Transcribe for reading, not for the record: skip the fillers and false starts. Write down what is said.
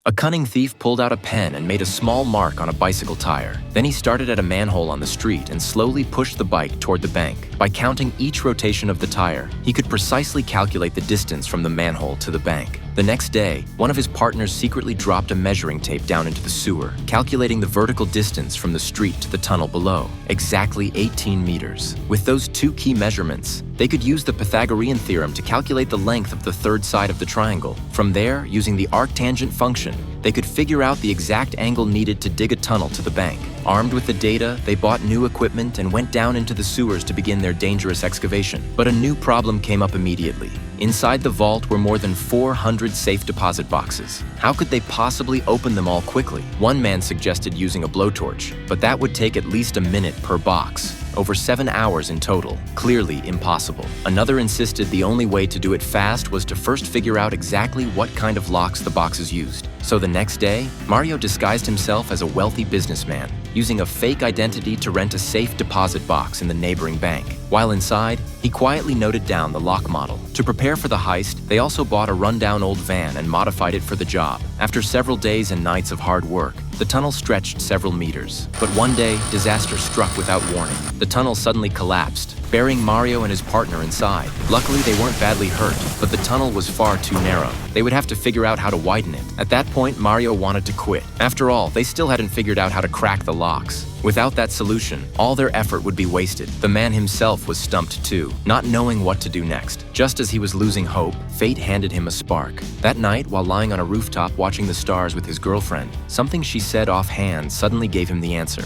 A cunning thief pulled out a pen and made a small mark on a bicycle tire. Then he started at a manhole on the street and slowly pushed the bike toward the bank. By counting each rotation of the tire, he could precisely calculate the distance from the manhole to the bank. The next day, one of his partners secretly dropped a measuring tape down into the sewer, calculating the vertical distance from the street to the tunnel below, exactly 18 meters. With those two key measurements, they could use the Pythagorean theorem to calculate the length of the third side of the triangle. From there, using the arctangent function, they could figure out the exact angle needed to dig a tunnel to the bank. Armed with the data, they bought new equipment and went down into the sewers to begin their dangerous excavation. But a new problem came up immediately. Inside the vault were more than 400 safe deposit boxes. How could they possibly open them all quickly? One man suggested using a blowtorch, but that would take at least a minute per box. Over 7 hours in total. Clearly impossible. Another insisted the only way to do it fast was to first figure out exactly what kind of locks the boxes used. So the next day, Mario disguised himself as a wealthy businessman, using a fake identity to rent a safe deposit box in the neighboring bank. While inside, he quietly noted down the lock model. To prepare for the heist, they also bought a rundown old van and modified it for the job. After several days and nights of hard work, the tunnel stretched several meters. But one day, disaster struck without warning. The tunnel suddenly collapsed, burying Mario and his partner inside. Luckily, they weren't badly hurt, but the tunnel was far too narrow. They would have to figure out how to widen it. At that point, Mario wanted to quit. After all, they still hadn't figured out how to crack the locks. Without that solution, all their effort would be wasted. The man himself was stumped too, not knowing what to do next. Just as he was losing hope, fate handed him a spark. That night, while lying on a rooftop watching the stars with his girlfriend, something she said offhand suddenly gave him the answer.